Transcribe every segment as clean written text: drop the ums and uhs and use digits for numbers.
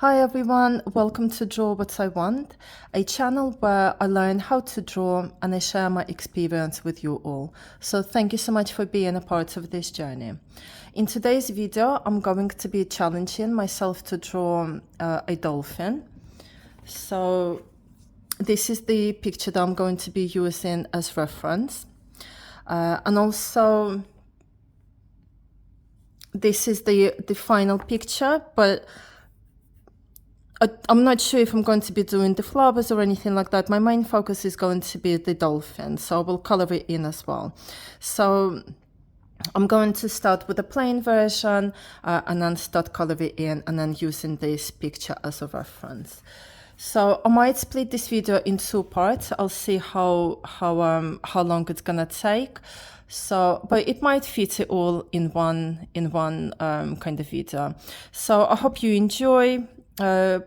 Hi everyone, welcome to Draw What I Want, a channel where I learn how to draw and I share my experience with you all. So thank you so much for being a part of this journey. In today's video, I'm going to be challenging myself to draw a dolphin. So this is the picture that I'm going to be using as reference. And also, this is the final picture, but I'm not sure if I'm going to be doing the flowers or anything like that. My main focus is going to be the dolphin, so I will color it in as well. So I'm going to start with a plain version and then start coloring it in and then using this picture as a reference. So I might split this video in two parts. I'll see how long it's gonna take. So, but it might fit it all in one kind of video. So I hope you enjoy.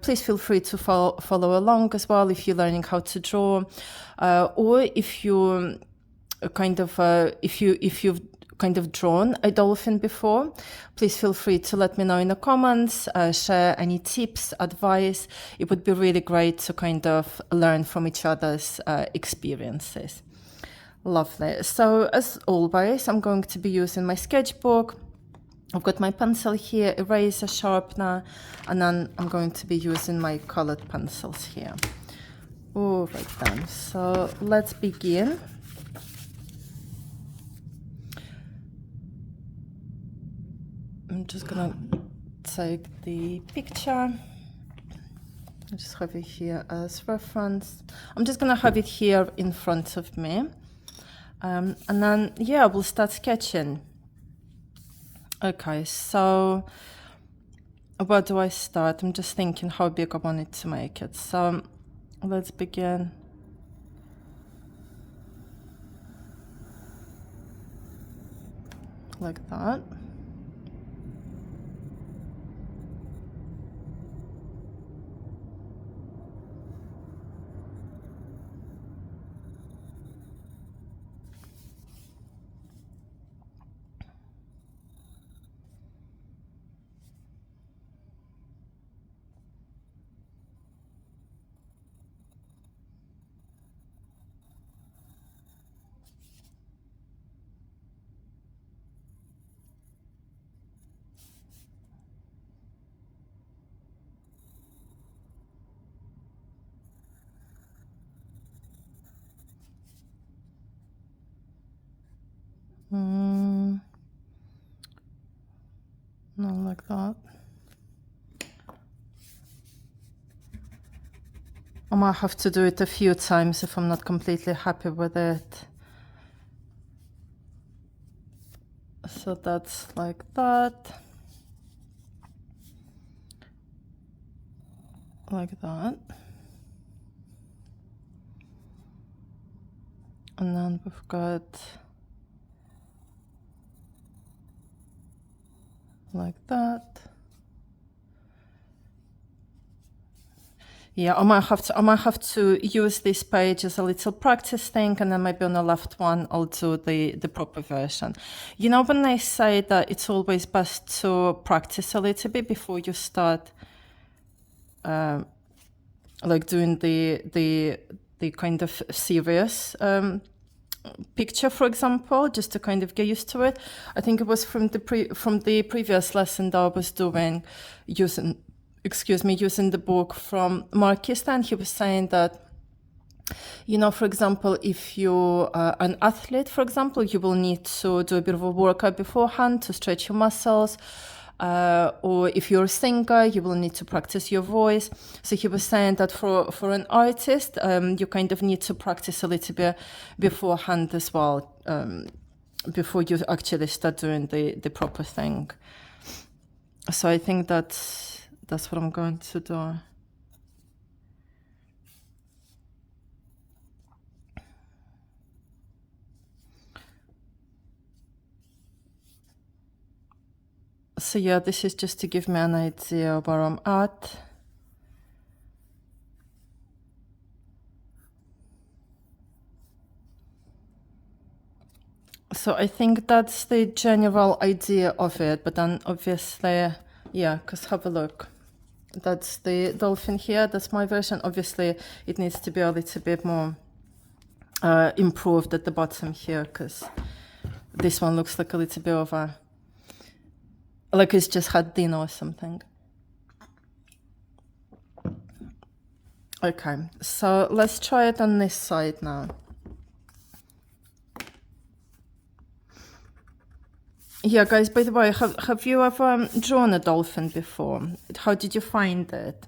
Please feel free to follow along as well if you're learning how to draw, or if you if you've kind of drawn a dolphin before, please feel free to let me know in the comments, share any tips, advice. It would be really great to kind of learn from each other's experiences. Lovely. So as always, I'm going to be using my sketchbook. I've got my pencil here, eraser, sharpener, and then I'm going to be using my colored pencils here. All right then, so let's begin. I'm just gonna take the picture. I just have it here as reference. I'm just gonna have it here in front of me. And then, yeah, we'll start sketching. Okay, so where do I start? I'm just thinking how big I wanted to make it. So let's begin. Like that. No, like that. I might have to do it a few times if I'm not completely happy with it. So that's like that. Like that. And then we've got like that. Yeah, I might have to use this page as a little practice thing, and then maybe on the left one I'll do the proper version. You know, when they say that it's always best to practice a little bit before you start like doing the kind of serious picture, for example, just to kind of get used to it. I think it was from the previous lesson that I was doing using the book from Marquis, and he was saying that, you know, for example, if you're an athlete, for example, you will need to do a bit of a workout beforehand to stretch your muscles. Or if you're a singer, you will need to practice your voice. So he was saying that for an artist, you kind of need to practice a little bit beforehand as well, before you actually start doing the proper thing. So I think that's what I'm going to do. So yeah, this is just to give me an idea where I'm at. So I think that's the general idea of it, but then obviously, yeah, because have a look. That's the dolphin here. That's my version. Obviously, it needs to be a little bit more improved at the bottom here, because this one looks like a little bit of a, like it's just had dinner or something. Okay, so let's try it on this side now. Yeah, guys, by the way, have you ever drawn a dolphin before? How did you find it?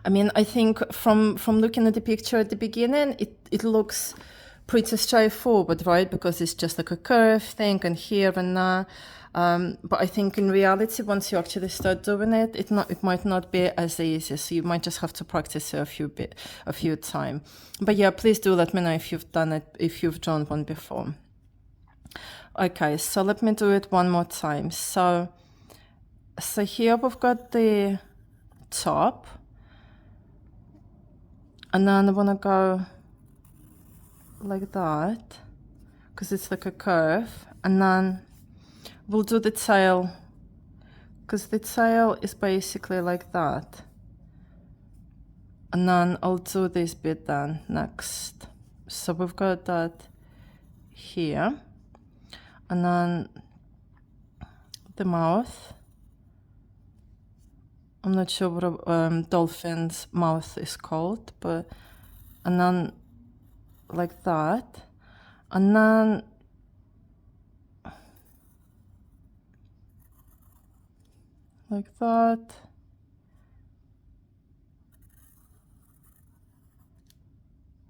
I mean, I think from looking at the picture at the beginning, it looks pretty straightforward, right? Because it's just like a curve thing and here and there. But I think in reality, once you actually start doing it, it might not be as easy. So you might just have to practice it a few times. But yeah, please do let me know if you've done it, if you've drawn one before. Okay, so let me do it one more time. So here we've got the top, and then I want to go like that, because it's like a curve, and then we'll do the tail, because the tail is basically like that, and then I'll do this bit then next. So we've got that here, and then the mouth. I'm not sure what a dolphin's mouth is called, but, and then like that, and then like that,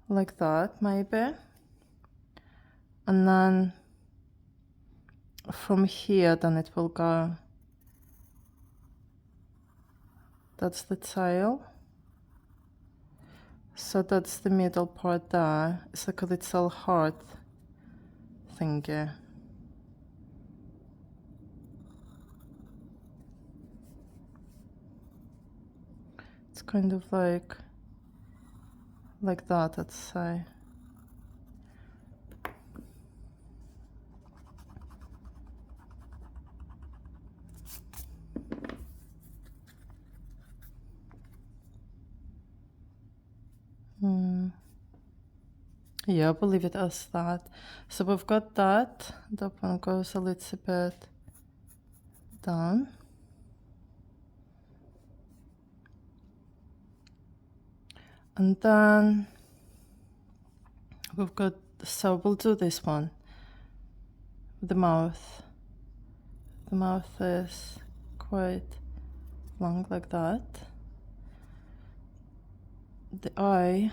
like that maybe, and then from here then it will go, that's the tail, so that's the middle part there. It's like a little heart thingy. It's kind of like that, let's say. Yeah, I believe it as that. So we've got that. That one goes a little bit down. And then we've got, so we'll do this one. The mouth. The mouth is quite long like that. The eye.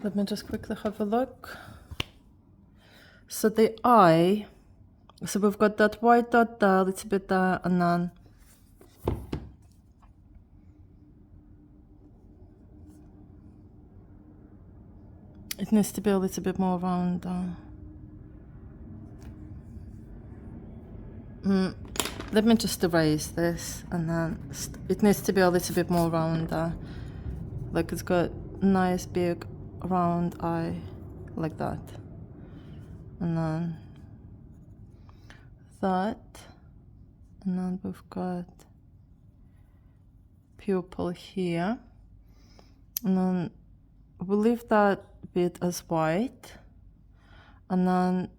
Let me just quickly have a look. So the eye, so we've got that white dot there, a little bit there, and then it needs to be a little bit more round there. Let me just erase this, and then it needs to be a little bit more round there. Like it's got nice big round eye, like that. And then that, and then we've got pupil here, and then we'll leave that bit as white, and then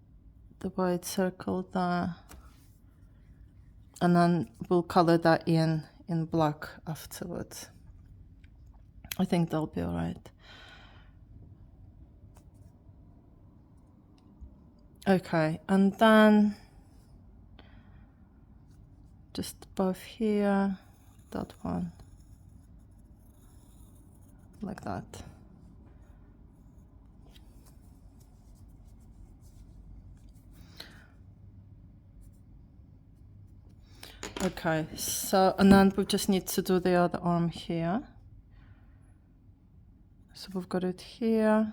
the white circle there, and then we'll color that in black afterwards. I think that'll be all right. Okay, and then just above here, that one, like that. Okay, so, and then we just need to do the other arm here. So we've got it here,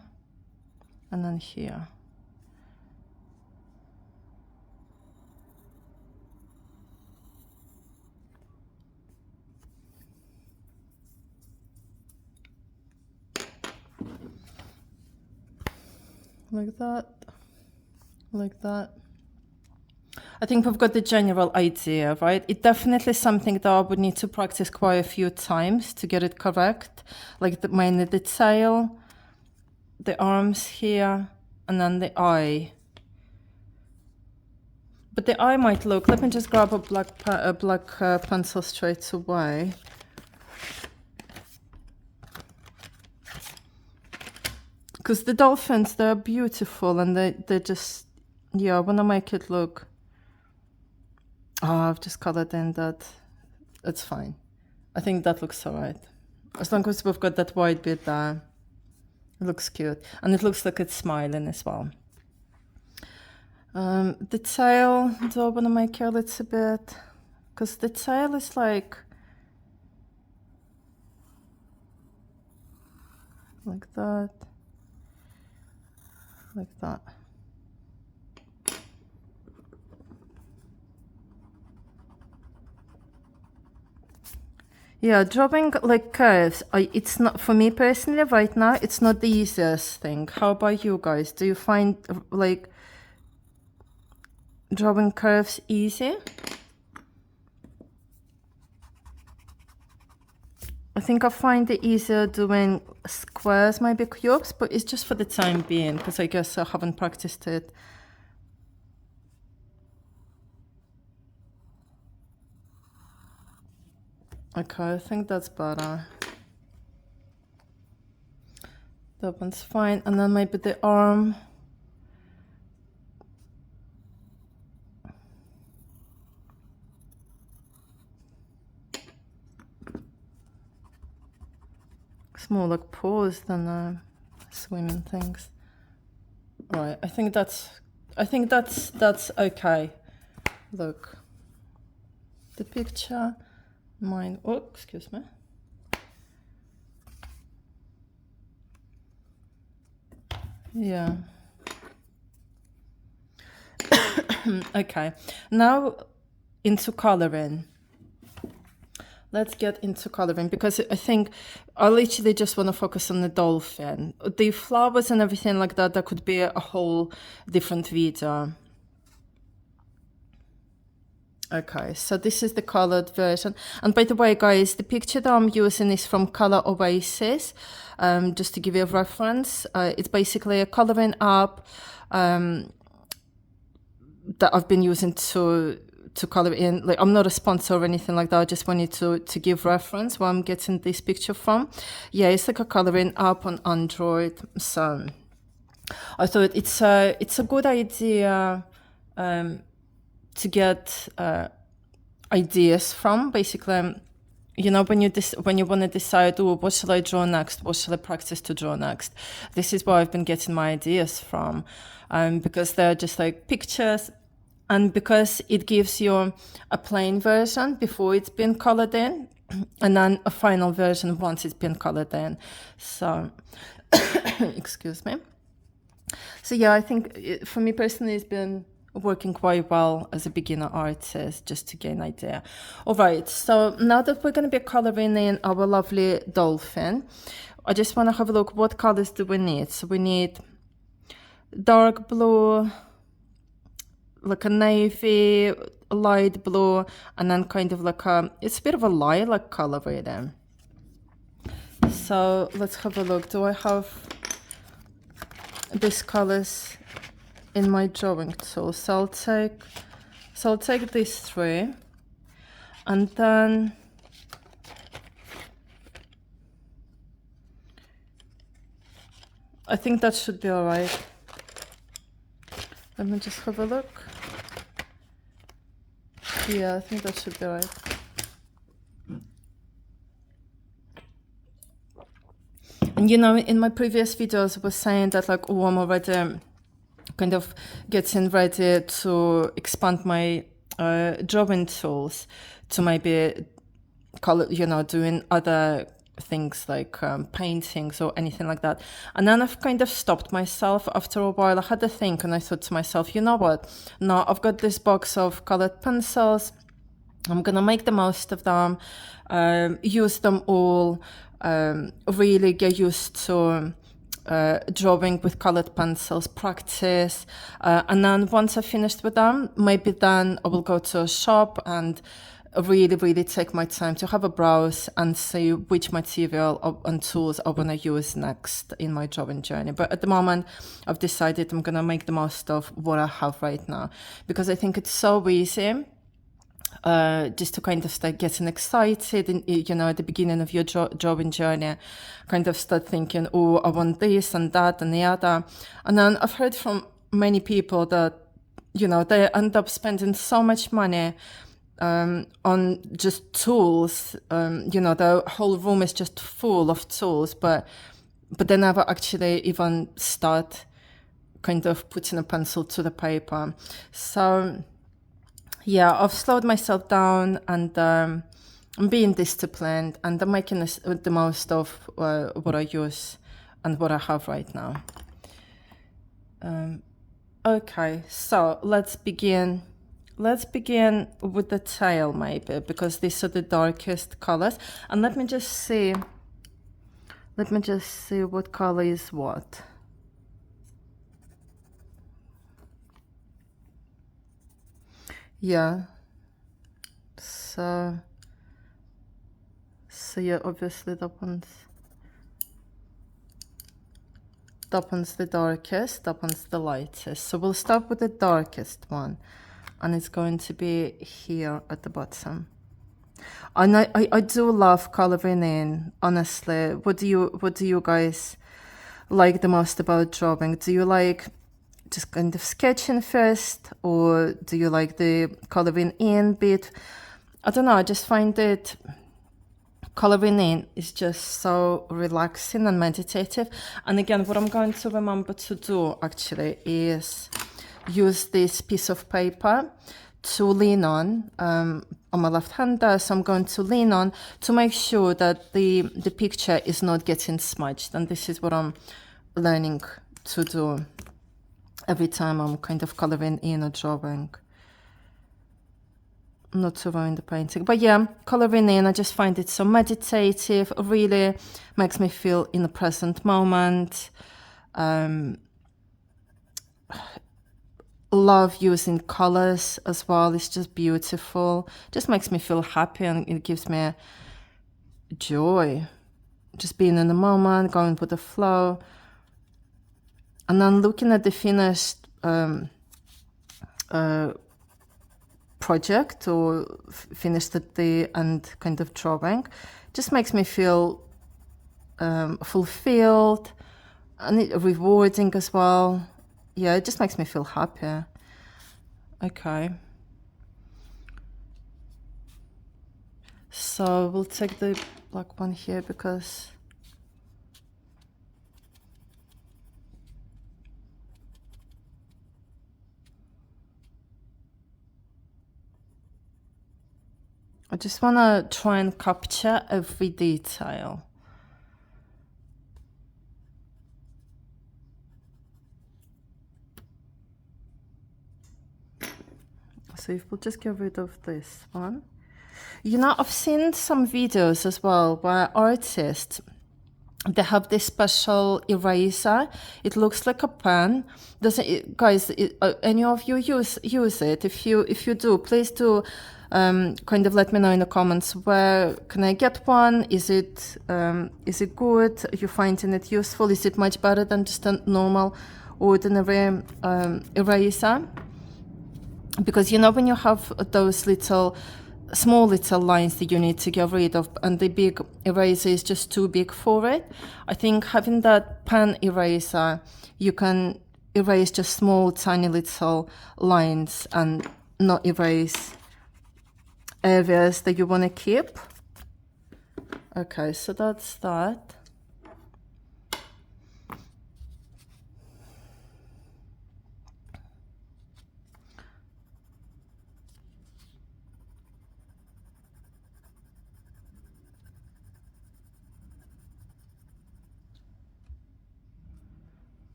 and then here. like that, like that. I think we've got the general idea, right? It's definitely something that I would need to practice quite a few times to get it correct. Like mainly the tail, the arms here, and then the eye. But the eye might look, let me just grab a black pencil straight away. Because the dolphins, they're beautiful and they just, yeah, I want to make it look. Oh, I've just colored in that. It's fine. I think that looks alright. As long as we've got that white bit there. It looks cute. And it looks like it's smiling as well. The tail, do I want to make it a little bit? Because the tail is like that. Like that. Yeah, drawing like curves, it's not, for me personally right now, it's not the easiest thing. How about you guys? Do you find like drawing curves easy? I think I find it easier doing squares, maybe cubes, but it's just for the time being, because I guess I haven't practiced it. Okay, I think that's better. That one's fine. And then maybe the arm. It's more like paws than swimming things. Right, I think that's okay. Look, the picture, mine. Oh, excuse me. Yeah. Okay, now into coloring. Let's get into coloring, because I think I literally just want to focus on the dolphin. The flowers and everything like that, that could be a whole different video. Okay, so this is the colored version. And by the way, guys, the picture that I'm using is from Color Oasis, just to give you a reference. It's basically a coloring app that I've been using to color in. Like, I'm not a sponsor or anything like that. I just wanted to give reference where I'm getting this picture from. Yeah, it's like a coloring app on Android. So I thought it's a good idea to get ideas from. Basically, you know, when you want to decide, oh, what shall I draw next? What shall I practice to draw next? This is where I've been getting my ideas from, because they're just like pictures. And because it gives you a plain version before it's been colored in, and then a final version once it's been colored in. So, excuse me. So yeah, I think for me personally, it's been working quite well as a beginner artist, just to gain an idea. All right, so now that we're going to be coloring in our lovely dolphin, I just want to have a look, what colors do we need? So we need dark blue, like a navy, light blue, and then kind of like it's a bit of a lilac color really. So let's have a look. Do I have these colors in my drawing tool? So I'll take these three, and then I think that should be all right. Let me just have a look. Yeah, I think that should be right. And you know, in my previous videos, I was saying that like, oh, I'm already kind of getting ready to expand my drawing tools to maybe color, you know, doing other things like paintings or anything like that. And then I've kind of stopped myself after a while. I had to think, and I thought to myself, you know what? No, I've got this box of colored pencils. I'm gonna make the most of them, use them all, really get used to drawing with colored pencils, practice, and then once I finished with them, maybe then I will go to a shop and really take my time to have a browse and see which material and tools I want to use next in my drawing journey. But at the moment, I've decided I'm going to make the most of what I have right now, because I think it's so easy just to kind of start getting excited, and at the beginning of your drawing journey, kind of start thinking, oh, I want this and that and the other. And then I've heard from many people that, they end up spending so much money on just tools. The whole room is just full of tools, but they never actually even start kind of putting a pencil to the paper. So yeah, I've slowed myself down, and I'm being disciplined, and I'm making the most of what I use and what I have right now. Okay, so let's begin. Let's begin with the tail, maybe, because these are the darkest colors. And let me just see what color is what. Yeah. So yeah, obviously that one's the darkest, that one's the lightest. So we'll start with the darkest one, and it's going to be here at the bottom. And I do love coloring in, honestly. What do you guys like the most about drawing? Do you like just kind of sketching first, or do you like the coloring in bit? I don't know, I just find it, coloring in is just so relaxing and meditative. And again, what I'm going to remember to do actually is use this piece of paper to lean on my left hand there. So I'm going to lean on to make sure that the picture is not getting smudged. And this is what I'm learning to do every time I'm kind of coloring in a drawing. Not to ruin the painting. But yeah, coloring in, I just find it so meditative. It really makes me feel in the present moment. Love using colors as well. It's just beautiful. Just makes me feel happy, and it gives me joy. Just being in the moment, going with the flow. And then looking at the finished project, or finished at the end kind of drawing, just makes me feel fulfilled and rewarding as well. Yeah, it just makes me feel happy. Okay. So we'll take the black one here, because I just want to try and capture every detail. So if we'll just get rid of this one. I've seen some videos as well where artists, they have this special eraser. It looks like a pen. Guys, any of you use it? If you do, please do kind of let me know in the comments. Where can I get one? Is it good? Are you finding it useful? Is it much better than just a normal, ordinary eraser? Because when you have those small little lines that you need to get rid of, and the big eraser is just too big for it, I think having that pen eraser, you can erase just small tiny little lines and not erase areas that you want to keep. Okay, so that's that.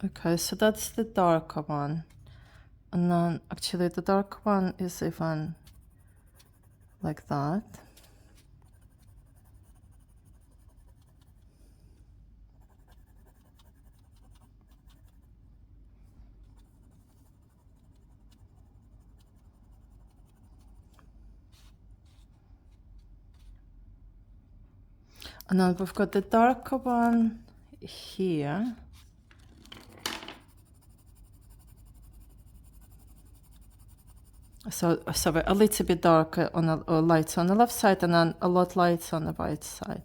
Okay, so that's the darker one. And then actually the dark one is even like that. And then we've got the darker one here. So, sorry, a little bit darker on or lighter on the left side, and then a lot lighter on the right side.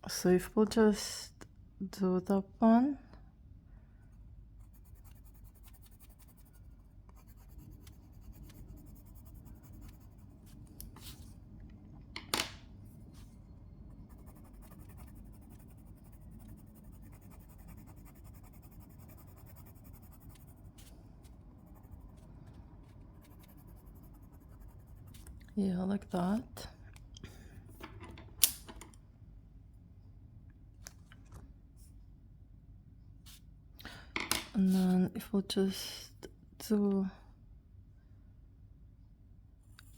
So if we'll just do that one. Yeah, like that. And then if we'll just do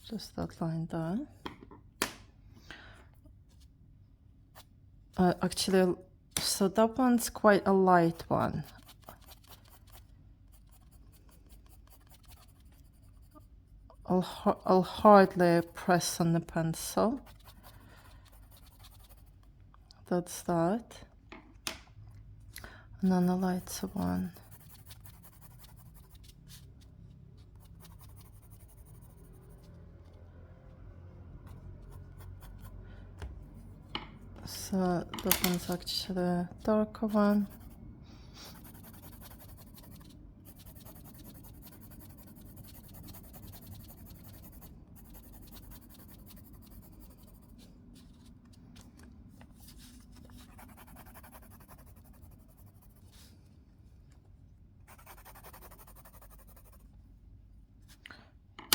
just that line there. Actually, so that one's quite a light one. I'll hardly press on the pencil. That's that. And then the lighter one. So that one's actually a darker one.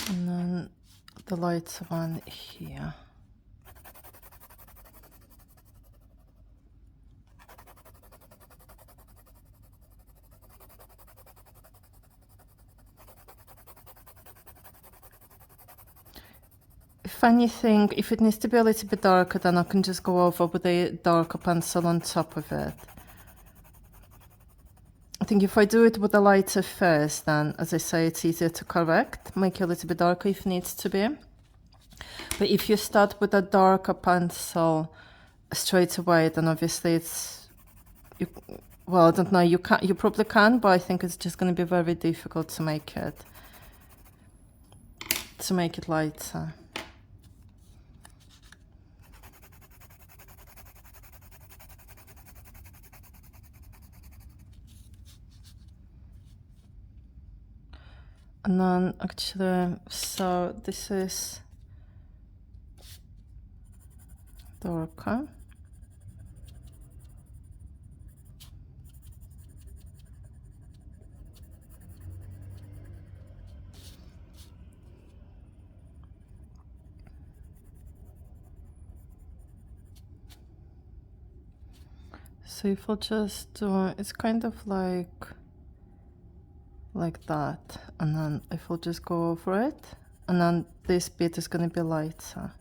And then the lighter one here. If anything, if it needs to be a little bit darker, then I can just go over with a darker pencil on top of it. I think if I do it with the lighter first, then, as I say, it's easier to correct, make it a little bit darker if needs to be. But if you start with a darker pencil straight away, then obviously it's, well, I don't know, you probably can, but I think it's just going to be very difficult to make it lighter. And then actually, so this is darker. So if we'll just do, it's kind of like that, and then if we'll just go over it, and then this bit is going to be lighter.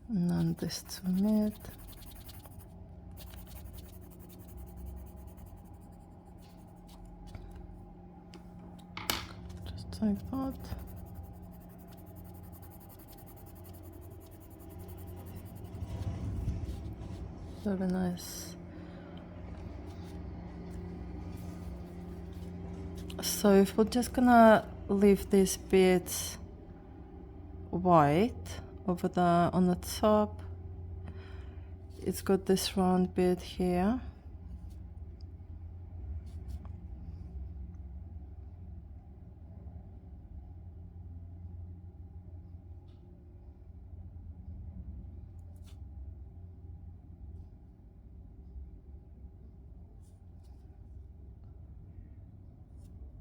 And then this to mid. Just like that. Very nice. So if we're just gonna leave this bit white over there on the top, it's got this round bit here.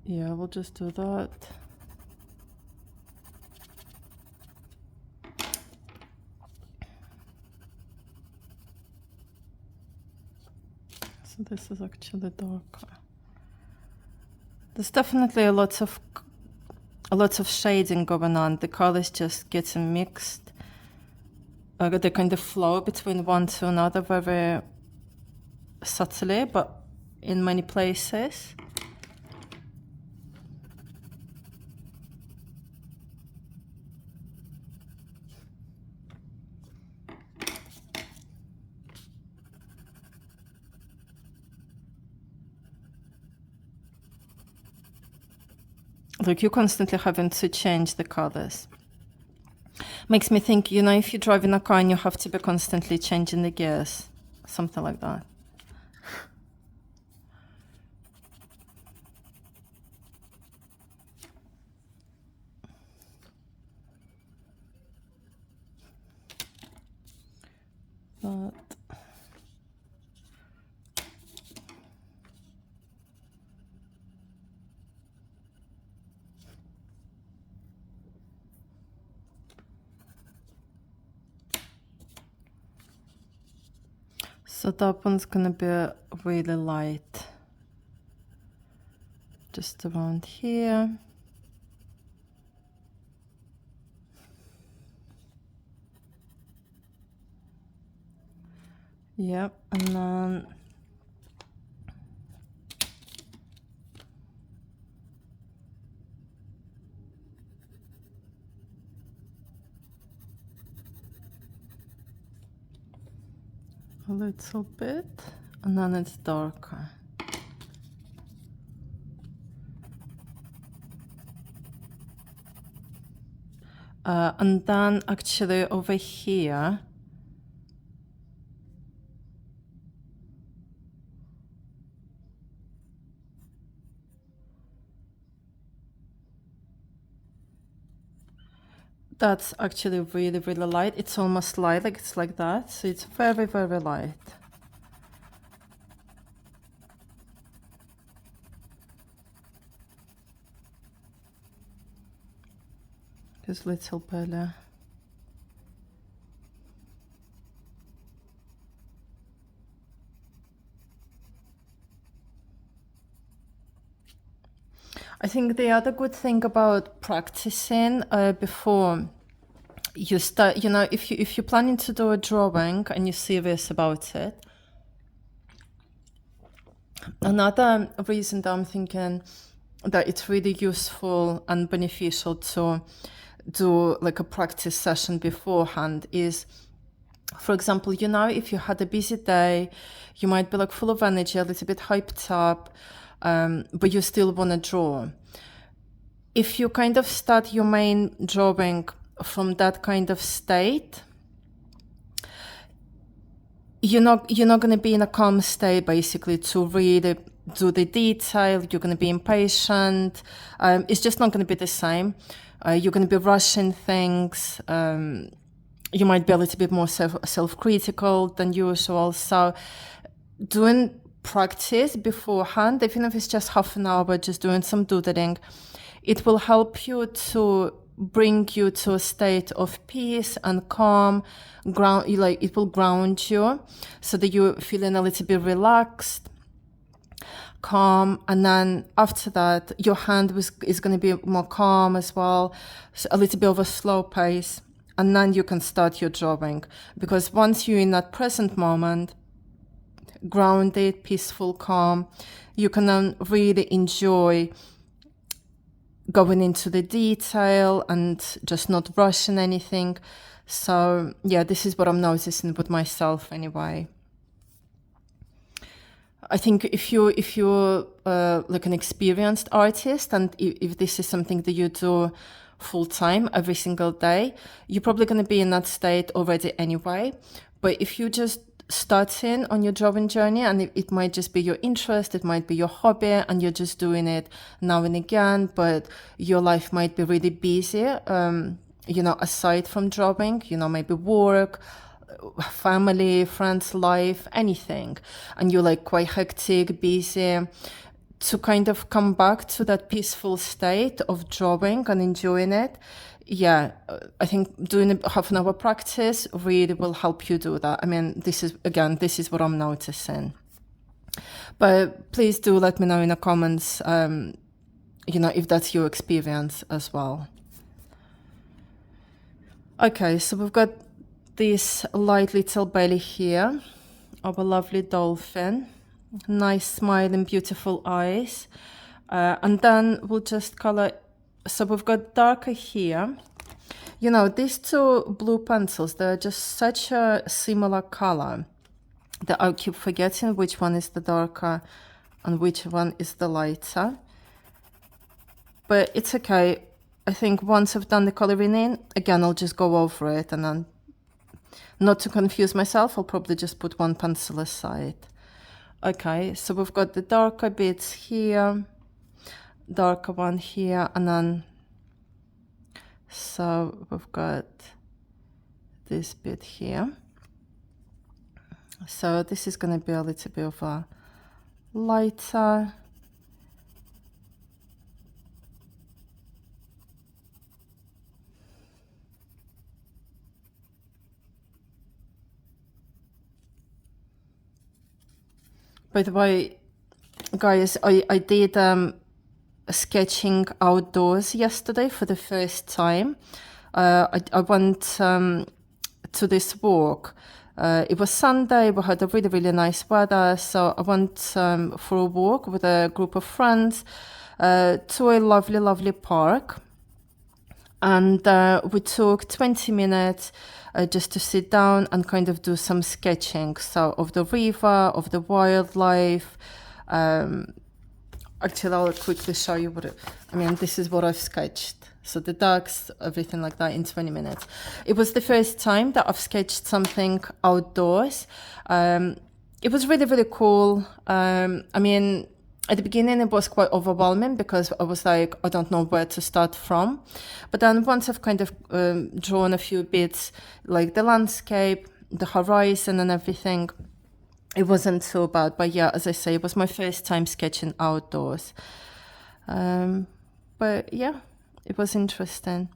Yeah, we'll just do that. So this is actually darker. There's definitely lots of shading going on. The colors just getting mixed. They kind of flow between one to another very subtly, but in many places. Like you're constantly having to change the colors. Makes me think, you know, if you drive in a car and you have to be constantly changing the gears, something like that. But so that one's gonna be really light, just around here. Yep, and then a little bit, and then it's darker. And then actually over here, that's actually really, really light. It's almost light, like it's like that. So it's very, very light. Just little belly. I think the other good thing about practicing before you start, you know, if you're planning to do a drawing and you're serious about it, another reason that I'm thinking that it's really useful and beneficial to do like a practice session beforehand is, for example, you know, if you had a busy day, you might be like full of energy, a little bit hyped up, but you still want to draw. If you kind of start your main drawing from that kind of state, you're not going to be in a calm state basically to really do the detail. You're going to be impatient. It's just not going to be the same. You're going to be rushing things. You might be a little bit more self-critical than usual. So doing practice beforehand, even if it's just half an hour, just doing some doodling, it will help you to bring you to a state of peace and calm. It will ground you so that you're feeling a little bit relaxed, calm, and then after that your hand is going to be more calm as well, so a little bit of a slow pace, and then you can start your drawing. Because once you're in that present moment, grounded, peaceful, calm, you can then really enjoy going into the detail and just not rushing anything. So yeah, this is what I'm noticing with myself anyway. I think if you're like an experienced artist, and if this is something that you do full time every single day, you're probably going to be in that state already anyway. But if you just starting on your drawing journey, and it might just be your interest, it might be your hobby, and you're just doing it now and again, but your life might be really busy, aside from drawing, maybe work, family, friends, life, anything, and you're like quite hectic, busy, to kind of come back to that peaceful state of drawing and enjoying it. Yeah, I think doing a half an hour practice really will help you do that. I mean, this is what I'm noticing. But please do let me know in the comments you know, if that's your experience as well. Okay, so we've got this light little belly here of a lovely dolphin. Nice smiling, beautiful eyes. And then we'll just color. So we've got darker here. You know, these two blue pencils, they're just such a similar color that I keep forgetting which one is the darker and which one is the lighter. But it's okay. I think once I've done the coloring in, again, I'll just go over it, and then, not to confuse myself, I'll probably just put one pencil aside. Okay, so we've got the darker bits here, darker one here, and then, so we've got this bit here. So this is going to be a little bit of a lighter. By the way, guys, I did sketching outdoors yesterday for the first time. I went to this walk. It was Sunday, we had a really, really nice weather, so I went for a walk with a group of friends to a lovely, lovely park. And we took 20 minutes just to sit down and kind of do some sketching. So of the river, of the wildlife. Actually, I'll quickly show you what I mean, this is what I've sketched. So the ducks, everything like that in 20 minutes. It was the first time that I've sketched something outdoors. It was really, really cool. I mean, at the beginning, it was quite overwhelming because I was like, I don't know where to start from. But then once I've kind of drawn a few bits, like the landscape, the horizon and everything, it wasn't so bad. But yeah, as I say, it was my first time sketching outdoors. But yeah, it was interesting.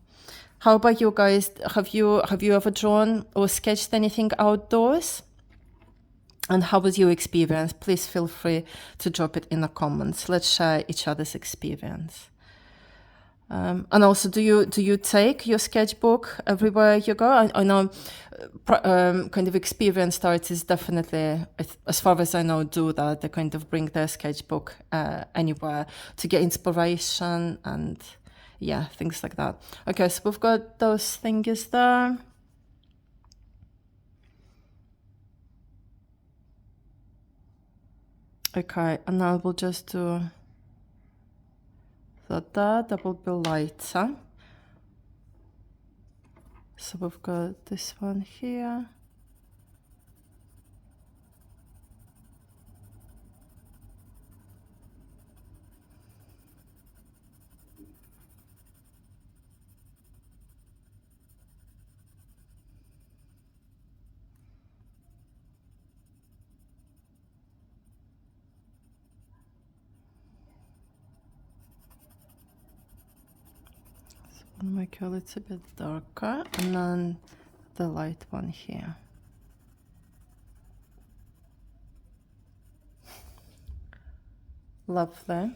How about you guys? Have you ever drawn or sketched anything outdoors? And how was your experience? Please feel free to drop it in the comments. Let's share each other's experience. And also, do you take your sketchbook everywhere you go? I know kind of experienced artists definitely, as far as I know, do that. They kind of bring their sketchbook anywhere to get inspiration and yeah, things like that. Okay, so we've got those things there. Okay, and now we'll just do that will be lighter. So we've got this one here. I'll make it a little bit darker, and then the light one here. Lovely.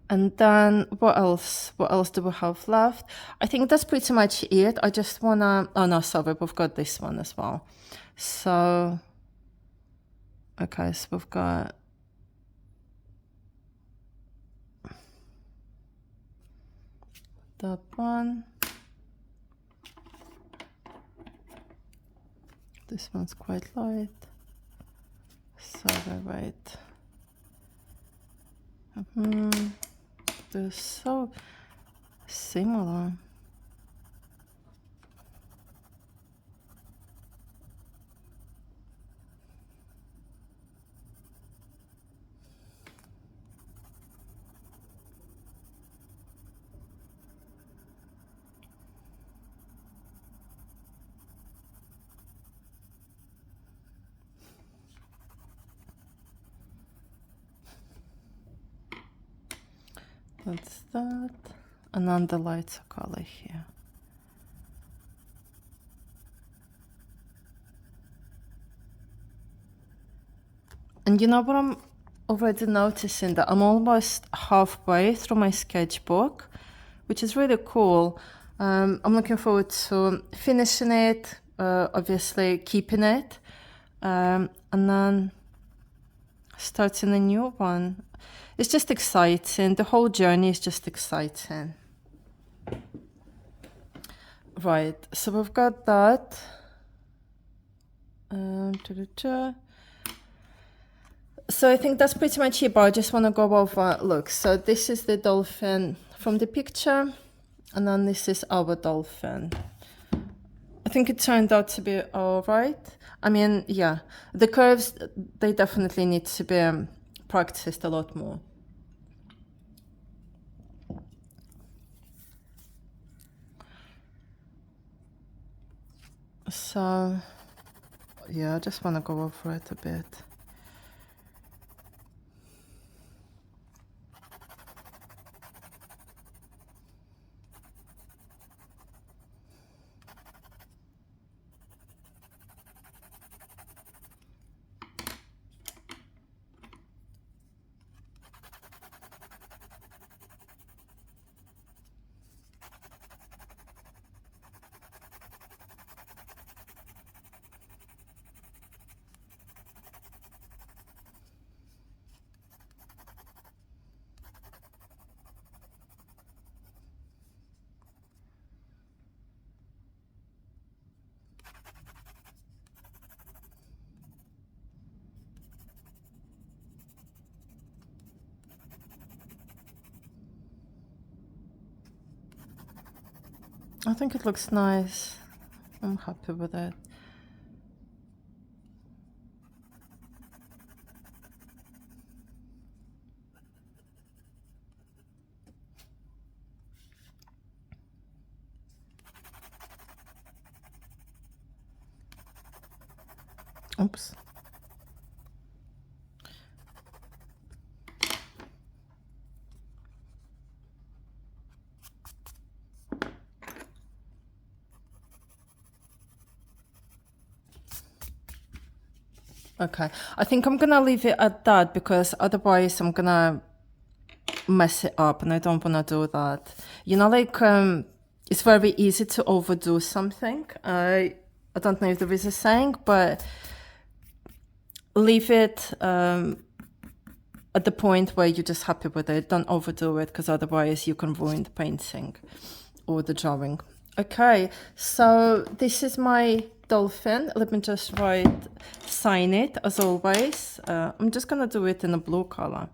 And then what else? What else do we have left? I think that's pretty much it. I just wanna, oh no, sorry, we've got this one as well. So, okay, so we've got that one. This one's quite light. Sorry, wait. They're so similar. That's that. And then the lighter color here. And you know what already noticing that I'm almost halfway through my sketchbook, which is really cool. I'm looking forward to finishing it, obviously keeping it, and then starting a new one. It's just exciting. The whole journey is just exciting. Right, so we've got that. So I think that's pretty much it, but I just want to go over, look, so this is the dolphin from the picture, and then this is our dolphin. I think it turned out to be all right. I mean, yeah, the curves, they definitely need to be practiced a lot more. So, yeah, I just want to go over it a bit. I think it looks nice. I'm happy with it. Oops. Okay, I think I'm gonna leave it at that because otherwise I'm gonna mess it up and I don't wanna do that. You know, like, it's very easy to overdo something. I don't know if there is a saying, but leave it at the point where you're just happy with it. Don't overdo it because otherwise you can ruin the painting or the drawing. Okay, so this is my dolphin. Let me just sign it as always. I'm just gonna do it in a blue color.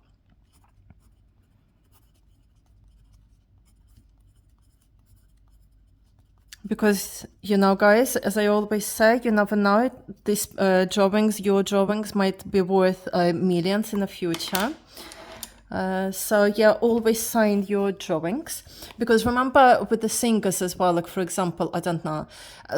Because, you know, guys, as I always say, you never know, these your drawings might be worth millions in the future. So yeah, always sign your drawings, because remember with the singers as well, like for example, I don't know,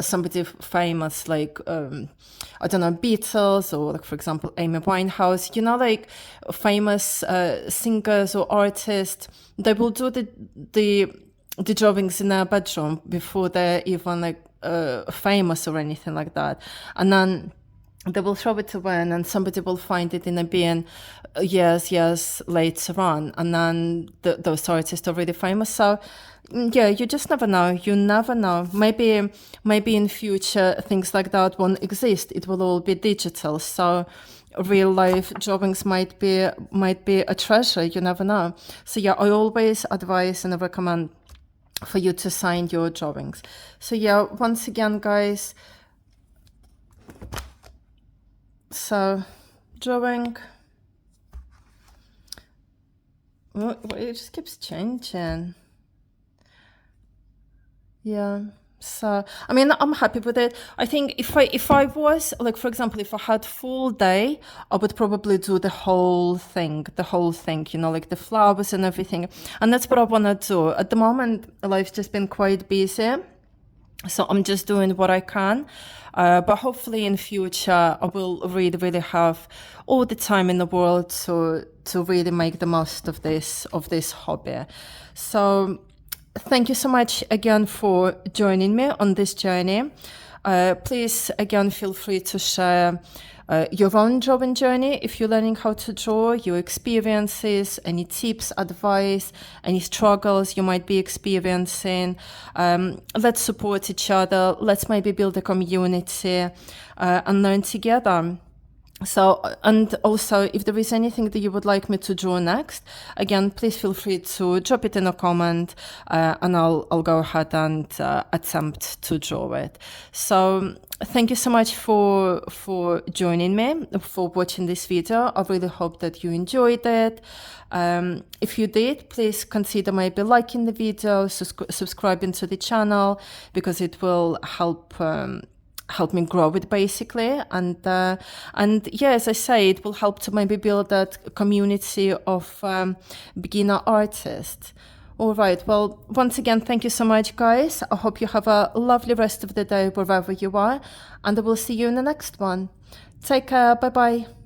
somebody famous like I don't know, Beatles, or like for example Amy Winehouse, you know, like famous singers or artists, they will do the drawings in their bedroom before they're even like famous or anything like that, and then they will throw it away and then somebody will find it in a bin years later on, and then those artists are really famous. So yeah, you just never know. You never know. Maybe in future things like that won't exist. It will all be digital. So real life drawings might be a treasure. You never know. So yeah, I always advise and I recommend for you to sign your drawings. So yeah, once again, guys, so drawing, well, it just keeps changing. Yeah, so I mean, I'm happy with it. I think if I was like, for example, if I had full day, I would probably do the whole thing, you know, like the flowers and everything, and that's what I want to do. At the moment, life's just been quite busy, so I'm just doing what I can. But hopefully in future, I will really have all the time in the world to really make the most of this hobby. So thank you so much again for joining me on this journey. Please, again, feel free to share your own drawing journey if you're learning how to draw, your experiences, any tips, advice, any struggles you might be experiencing. Let's support each other. Let's maybe build a community and learn together. So, and also, if there is anything that you would like me to draw next, again, please feel free to drop it in a comment, and I'll go ahead and attempt to draw it. So, thank you so much for joining me, for watching this video. I really hope that you enjoyed it. If you did, please consider maybe liking the video, subscribing to the channel, because it will help me grow it basically, and yeah, as I say, it will help to maybe build that community of beginner artists. All right, well, once again, thank you so much, guys. I hope you have a lovely rest of the day wherever you are, and I will see you in the next one. Take care. Bye bye.